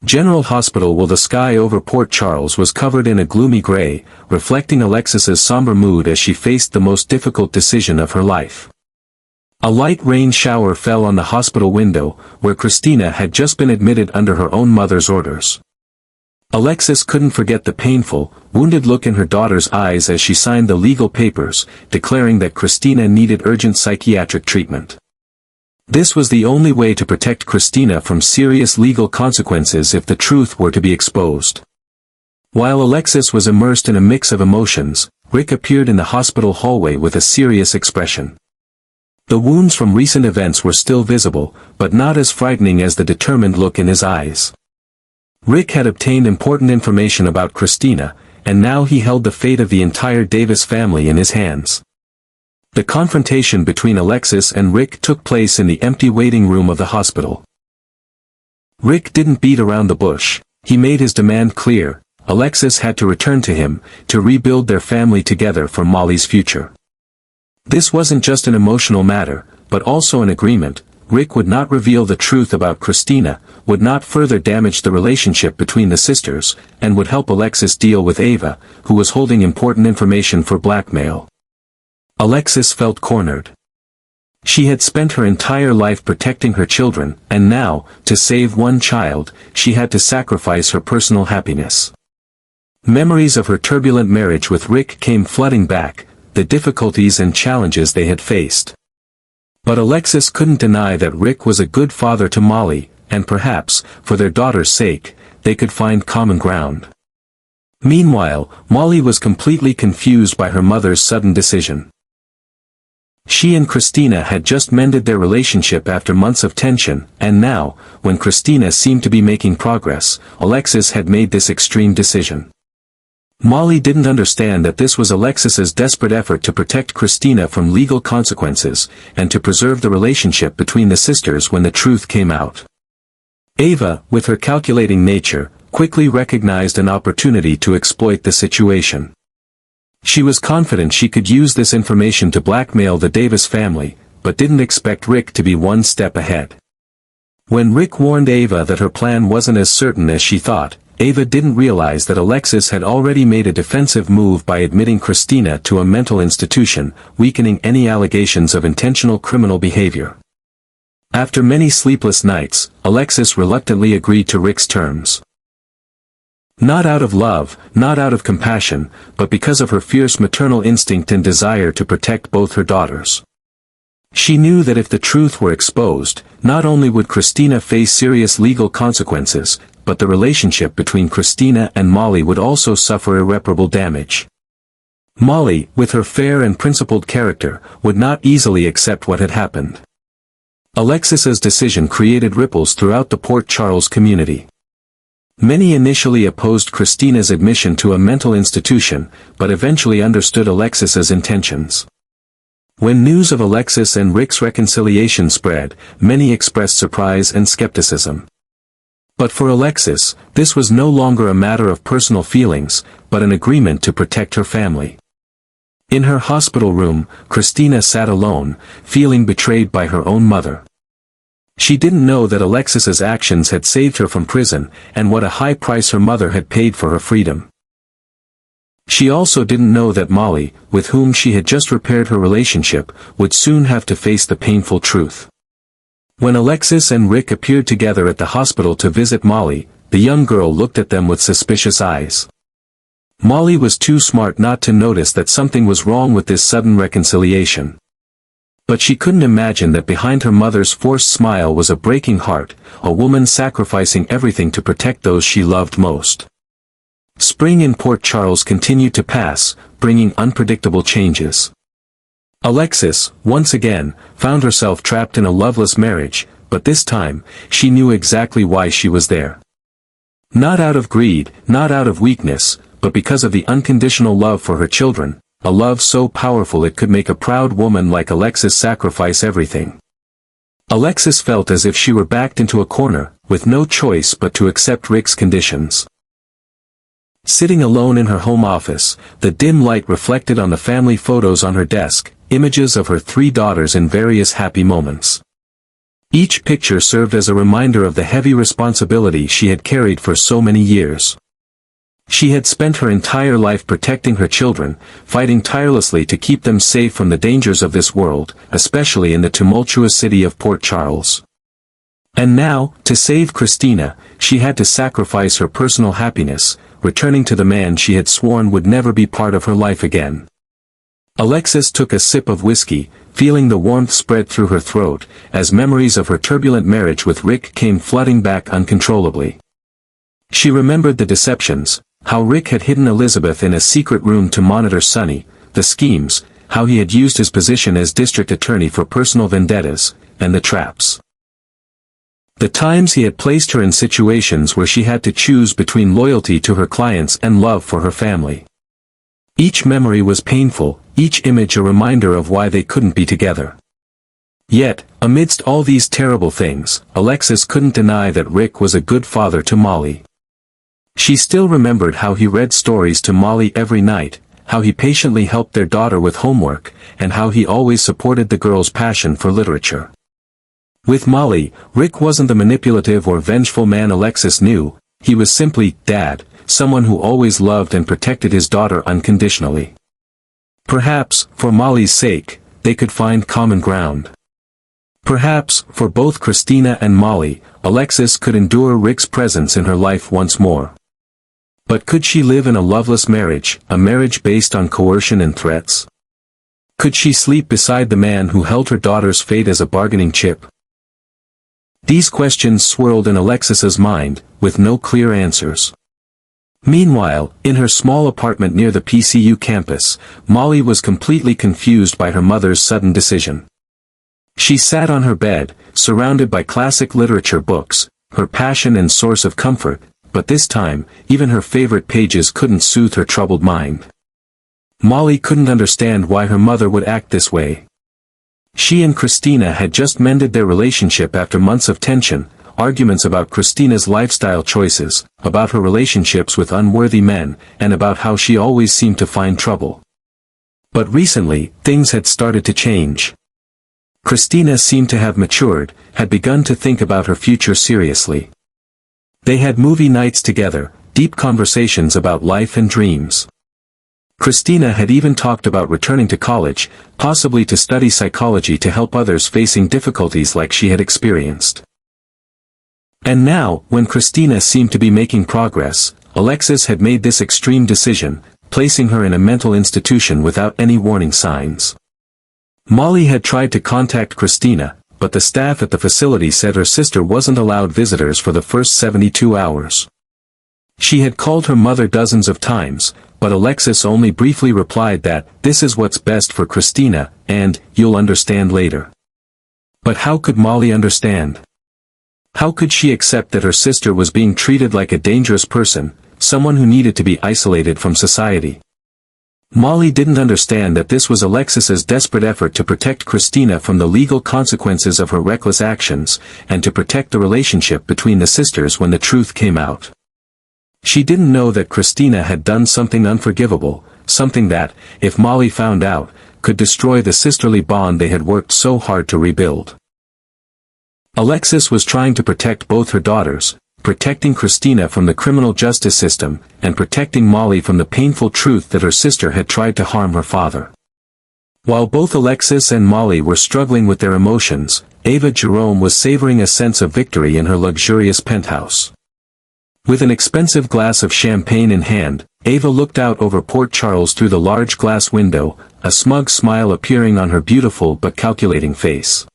General Hospital. While the sky over Port Charles was covered in a gloomy gray, reflecting Alexis's somber mood as she faced the most difficult decision of her life. A light rain shower fell on the hospital window, where Christina had just been admitted under her own mother's orders. Alexis couldn't forget the painful, wounded look in her daughter's eyes as she signed the legal papers, declaring that Christina needed urgent psychiatric treatment. This was the only way to protect Christina from serious legal consequences if the truth were to be exposed. While Alexis was immersed in a mix of emotions, Rick appeared in the hospital hallway with a serious expression. The wounds from recent events were still visible, but not as frightening as the determined look in his eyes. Rick had obtained important information about Christina, and now he held the fate of the entire Davis family in his hands. The confrontation between Alexis and Rick took place in the empty waiting room of the hospital. Rick didn't beat around the bush. He made his demand clear: Alexis had to return to him, to rebuild their family together for Molly's future. This wasn't just an emotional matter, but also an agreement. Rick would not reveal the truth about Christina, would not further damage the relationship between the sisters, and would help Alexis deal with Ava, who was holding important information for blackmail. Alexis felt cornered. She had spent her entire life protecting her children, and now, to save one child, she had to sacrifice her personal happiness. Memories of her turbulent marriage with Rick came flooding back, the difficulties and challenges they had faced. But Alexis couldn't deny that Rick was a good father to Molly, and perhaps, for their daughter's sake, they could find common ground. Meanwhile, Molly was completely confused by her mother's sudden decision. She and Christina had just mended their relationship after months of tension, and now, when Christina seemed to be making progress, Alexis had made this extreme decision. Molly didn't understand that this was Alexis's desperate effort to protect Christina from legal consequences, and to preserve the relationship between the sisters when the truth came out. Ava, with her calculating nature, quickly recognized an opportunity to exploit the situation. She was confident she could use this information to blackmail the Davis family, but didn't expect Rick to be one step ahead. When Rick warned Ava that her plan wasn't as certain as she thought, Ava didn't realize that Alexis had already made a defensive move by admitting Christina to a mental institution, weakening any allegations of intentional criminal behavior. After many sleepless nights, Alexis reluctantly agreed to Rick's terms. Not out of love, not out of compassion, but because of her fierce maternal instinct and desire to protect both her daughters. She knew that if the truth were exposed, not only would Christina face serious legal consequences, but the relationship between Christina and Molly would also suffer irreparable damage. Molly, with her fair and principled character, would not easily accept what had happened. Alexis's decision created ripples throughout the Port Charles community. Many initially opposed Christina's admission to a mental institution, but eventually understood Alexis's intentions. When news of Alexis and Rick's reconciliation spread, many expressed surprise and skepticism. But for Alexis, this was no longer a matter of personal feelings, but an agreement to protect her family. In her hospital room, Christina sat alone, feeling betrayed by her own mother. She didn't know that Alexis's actions had saved her from prison, and what a high price her mother had paid for her freedom. She also didn't know that Molly, with whom she had just repaired her relationship, would soon have to face the painful truth. When Alexis and Rick appeared together at the hospital to visit Molly, the young girl looked at them with suspicious eyes. Molly was too smart not to notice that something was wrong with this sudden reconciliation. But she couldn't imagine that behind her mother's forced smile was a breaking heart, a woman sacrificing everything to protect those she loved most. Spring in Port Charles continued to pass, bringing unpredictable changes. Alexis, once again, found herself trapped in a loveless marriage, but this time, she knew exactly why she was there. Not out of greed, not out of weakness, but because of the unconditional love for her children, a love so powerful it could make a proud woman like Alexis sacrifice everything. Alexis felt as if she were backed into a corner, with no choice but to accept Rick's conditions. Sitting alone in her home office, the dim light reflected on the family photos on her desk, images of her 3 daughters in various happy moments. Each picture served as a reminder of the heavy responsibility she had carried for so many years. She had spent her entire life protecting her children, fighting tirelessly to keep them safe from the dangers of this world, especially in the tumultuous city of Port Charles. And now, to save Christina, she had to sacrifice her personal happiness, returning to the man she had sworn would never be part of her life again. Alexis took a sip of whiskey, feeling the warmth spread through her throat, as memories of her turbulent marriage with Rick came flooding back uncontrollably. She remembered the deceptions, how Rick had hidden Elizabeth in a secret room to monitor Sonny, the schemes, how he had used his position as district attorney for personal vendettas, and the traps. The times he had placed her in situations where she had to choose between loyalty to her clients and love for her family. Each memory was painful, each image a reminder of why they couldn't be together. Yet, amidst all these terrible things, Alexis couldn't deny that Rick was a good father to Molly. She still remembered how he read stories to Molly every night, how he patiently helped their daughter with homework, and how he always supported the girl's passion for literature. With Molly, Rick wasn't the manipulative or vengeful man Alexis knew, he was simply Dad, someone who always loved and protected his daughter unconditionally. Perhaps, for Molly's sake, they could find common ground. Perhaps, for both Christina and Molly, Alexis could endure Rick's presence in her life once more. But could she live in a loveless marriage, a marriage based on coercion and threats? Could she sleep beside the man who held her daughter's fate as a bargaining chip? These questions swirled in Alexis's mind, with no clear answers. Meanwhile, in her small apartment near the PCU campus, Molly was completely confused by her mother's sudden decision. She sat on her bed, surrounded by classic literature books, her passion and source of comfort, but this time, even her favorite pages couldn't soothe her troubled mind. Molly couldn't understand why her mother would act this way. She and Christina had just mended their relationship after months of tension, arguments about Christina's lifestyle choices, about her relationships with unworthy men, and about how she always seemed to find trouble. But recently, things had started to change. Christina seemed to have matured, had begun to think about her future seriously. They had movie nights together, deep conversations about life and dreams. Christina had even talked about returning to college, possibly to study psychology to help others facing difficulties like she had experienced. And now, when Christina seemed to be making progress, Alexis had made this extreme decision, placing her in a mental institution without any warning signs. Molly had tried to contact Christina, but the staff at the facility said her sister wasn't allowed visitors for the first 72 hours. She had called her mother dozens of times, but Alexis only briefly replied that, "This is what's best for Christina, and, you'll understand later." But how could Molly understand? How could she accept that her sister was being treated like a dangerous person, someone who needed to be isolated from society? Molly didn't understand that this was Alexis's desperate effort to protect Christina from the legal consequences of her reckless actions, and to protect the relationship between the sisters when the truth came out. She didn't know that Christina had done something unforgivable, something that, if Molly found out, could destroy the sisterly bond they had worked so hard to rebuild. Alexis was trying to protect both her daughters, protecting Christina from the criminal justice system, and protecting Molly from the painful truth that her sister had tried to harm her father. While both Alexis and Molly were struggling with their emotions, Ava Jerome was savoring a sense of victory in her luxurious penthouse. With an expensive glass of champagne in hand, Ava looked out over Port Charles through the large glass window, a smug smile appearing on her beautiful but calculating face.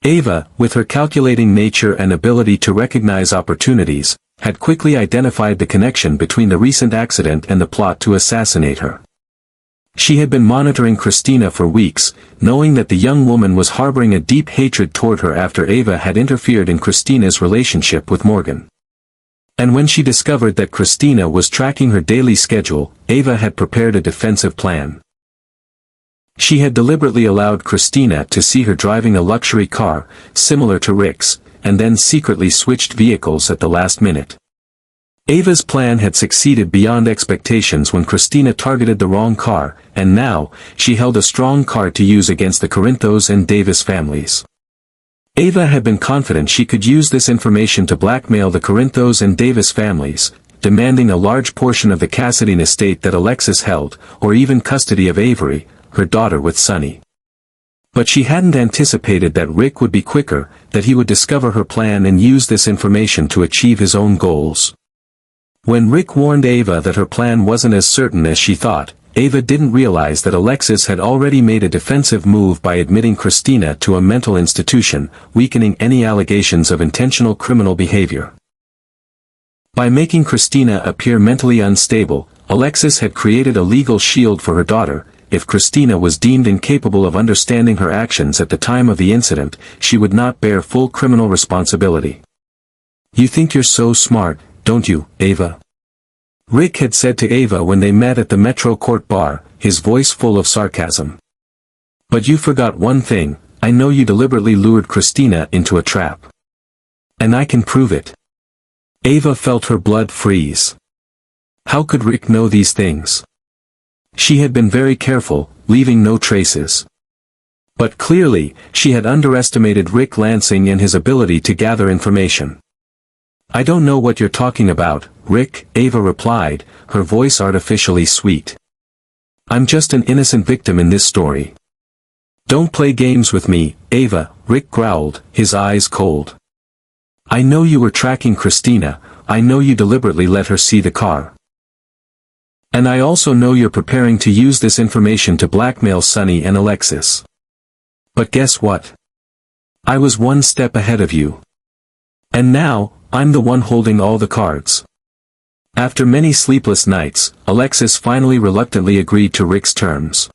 Ava, with her calculating nature and ability to recognize opportunities, had quickly identified the connection between the recent accident and the plot to assassinate her. She had been monitoring Christina for weeks, knowing that the young woman was harboring a deep hatred toward her after Ava had interfered in Christina's relationship with Morgan. And when she discovered that Christina was tracking her daily schedule, Ava had prepared a defensive plan. She had deliberately allowed Christina to see her driving a luxury car, similar to Rick's, and then secretly switched vehicles at the last minute. Ava's plan had succeeded beyond expectations when Christina targeted the wrong car, and now, she held a strong card to use against the Corinthos and Davis families. Ava had been confident she could use this information to blackmail the Corinthos and Davis families, demanding a large portion of the Cassadine estate that Alexis held, or even custody of Avery, her daughter with Sonny. But she hadn't anticipated that Rick would be quicker, that he would discover her plan and use this information to achieve his own goals. When Rick warned Ava that her plan wasn't as certain as she thought, Ava didn't realize that Alexis had already made a defensive move by admitting Christina to a mental institution, weakening any allegations of intentional criminal behavior. By making Christina appear mentally unstable, Alexis had created a legal shield for her daughter. If Christina was deemed incapable of understanding her actions at the time of the incident, she would not bear full criminal responsibility. "You think you're so smart, don't you, Ava?" Rick had said to Ava when they met at the Metro Court bar, his voice full of sarcasm. "But you forgot one thing, I know you deliberately lured Christina into a trap. And I can prove it." Ava felt her blood freeze. How could Rick know these things? She had been very careful, leaving no traces. But clearly, she had underestimated Rick Lansing and his ability to gather information. "I don't know what you're talking about, Rick," Ava replied, her voice artificially sweet. "I'm just an innocent victim in this story." "Don't play games with me, Ava," Rick growled, his eyes cold. "I know you were tracking Christina, I know you deliberately let her see the car. And I also know you're preparing to use this information to blackmail Sonny and Alexis. But guess what? I was one step ahead of you. And now, I'm the one holding all the cards." After many sleepless nights, Alexis finally reluctantly agreed to Rick's terms.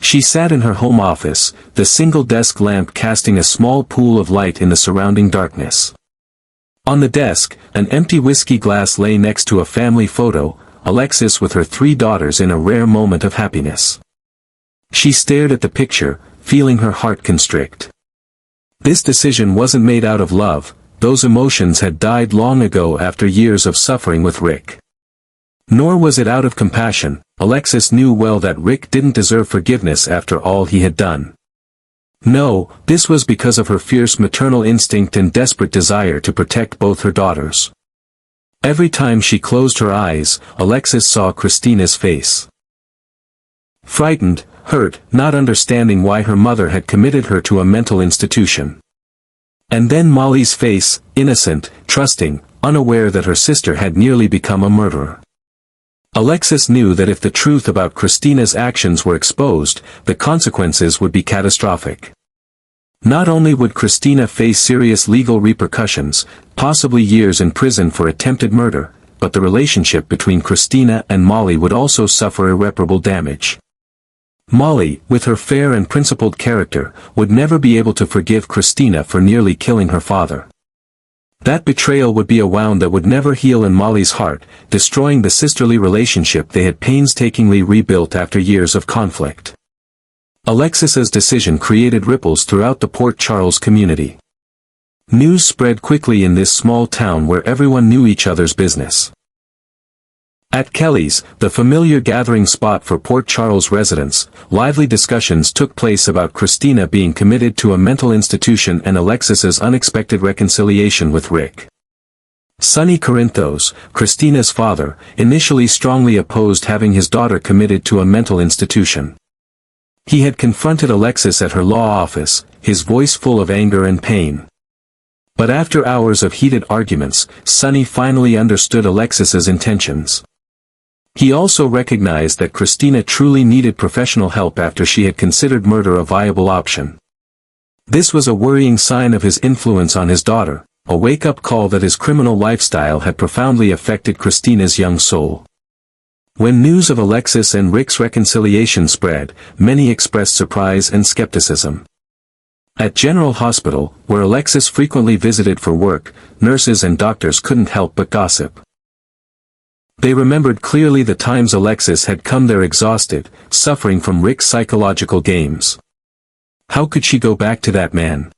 She sat in her home office, the single desk lamp casting a small pool of light in the surrounding darkness. On the desk, an empty whiskey glass lay next to a family photo, Alexis with her 3 daughters in a rare moment of happiness. She stared at the picture, feeling her heart constrict. This decision wasn't made out of love, those emotions had died long ago after years of suffering with Rick. Nor was it out of compassion, Alexis knew well that Rick didn't deserve forgiveness after all he had done. No, this was because of her fierce maternal instinct and desperate desire to protect both her daughters. Every time she closed her eyes, Alexis saw Christina's face. Frightened, hurt, not understanding why her mother had committed her to a mental institution. And then Molly's face, innocent, trusting, unaware that her sister had nearly become a murderer. Alexis knew that if the truth about Christina's actions were exposed, the consequences would be catastrophic. Not only would Christina face serious legal repercussions, possibly years in prison for attempted murder, but the relationship between Christina and Molly would also suffer irreparable damage. Molly, with her fair and principled character, would never be able to forgive Christina for nearly killing her father. That betrayal would be a wound that would never heal in Molly's heart, destroying the sisterly relationship they had painstakingly rebuilt after years of conflict. Alexis's decision created ripples throughout the Port Charles community. News spread quickly in this small town where everyone knew each other's business. At Kelly's, the familiar gathering spot for Port Charles residents, lively discussions took place about Christina being committed to a mental institution and Alexis's unexpected reconciliation with Rick. Sonny Corinthos, Christina's father, initially strongly opposed having his daughter committed to a mental institution. He had confronted Alexis at her law office, his voice full of anger and pain. But after hours of heated arguments, Sonny finally understood Alexis's intentions. He also recognized that Christina truly needed professional help after she had considered murder a viable option. This was a worrying sign of his influence on his daughter, a wake-up call that his criminal lifestyle had profoundly affected Christina's young soul. When news of Alexis and Rick's reconciliation spread, many expressed surprise and skepticism. At General Hospital, where Alexis frequently visited for work, nurses and doctors couldn't help but gossip. They remembered clearly the times Alexis had come there exhausted, suffering from Rick's psychological games. How could she go back to that man?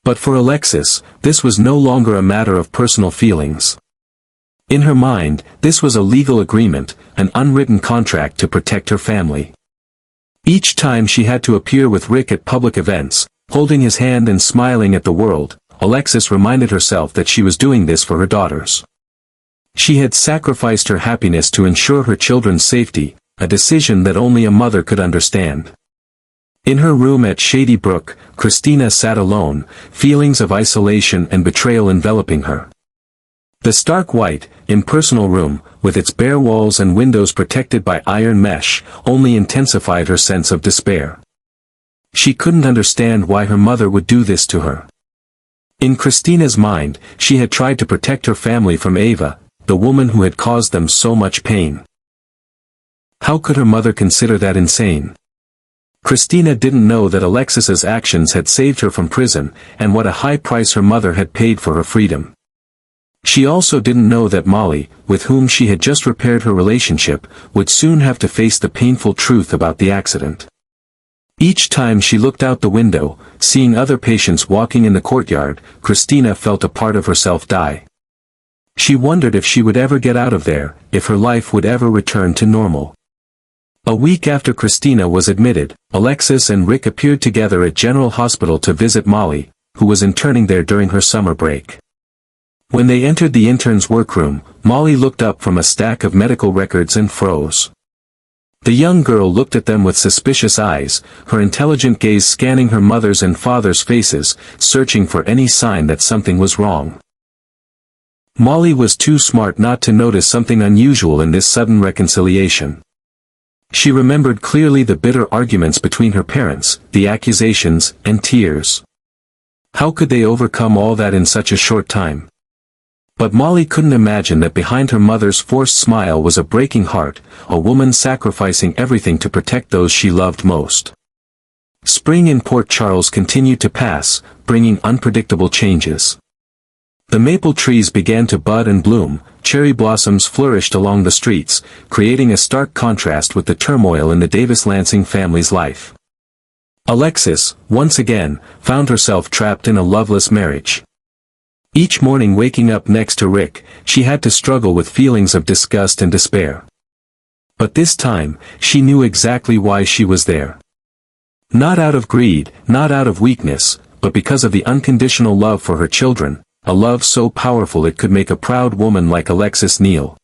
But for Alexis, this was no longer a matter of personal feelings. In her mind, this was a legal agreement, an unwritten contract to protect her family. Each time she had to appear with Rick at public events, Holding his hand and smiling at the world, Alexis reminded herself that she was doing this for her daughters. She had sacrificed her happiness to ensure her children's safety, a decision that only a mother could understand. In her room at Shady Brook, Christina sat alone, feelings of isolation and betrayal enveloping her. The stark white, impersonal room, with its bare walls and windows protected by iron mesh, only intensified her sense of despair. She couldn't understand why her mother would do this to her. In Christina's mind, she had tried to protect her family from Ava, the woman who had caused them so much pain. How could her mother consider that insane? Christina didn't know that Alexis's actions had saved her from prison, and what a high price her mother had paid for her freedom. She also didn't know that Molly, with whom she had just repaired her relationship, would soon have to face the painful truth about the accident. Each time she looked out the window, seeing other patients walking in the courtyard, Christina felt a part of herself die. She wondered if she would ever get out of there, if her life would ever return to normal. A week after Christina was admitted, Alexis and Rick appeared together at General Hospital to visit Molly, who was interning there during her summer break. When they entered the intern's workroom, Molly looked up from a stack of medical records and froze. The young girl looked at them with suspicious eyes, her intelligent gaze scanning her mother's and father's faces, searching for any sign that something was wrong. Molly was too smart not to notice something unusual in this sudden reconciliation. She remembered clearly the bitter arguments between her parents, the accusations, and tears. How could they overcome all that in such a short time? But Molly couldn't imagine that behind her mother's forced smile was a breaking heart, a woman sacrificing everything to protect those she loved most. Spring in Port Charles continued to pass, bringing unpredictable changes. The maple trees began to bud and bloom, cherry blossoms flourished along the streets, creating a stark contrast with the turmoil in the Davis-Lansing family's life. Alexis, once again, found herself trapped in a loveless marriage. Each morning waking up next to Rick, she had to struggle with feelings of disgust and despair. But this time, she knew exactly why she was there. Not out of greed, not out of weakness, but because of the unconditional love for her children, a love so powerful it could make a proud woman like Alexis kneel.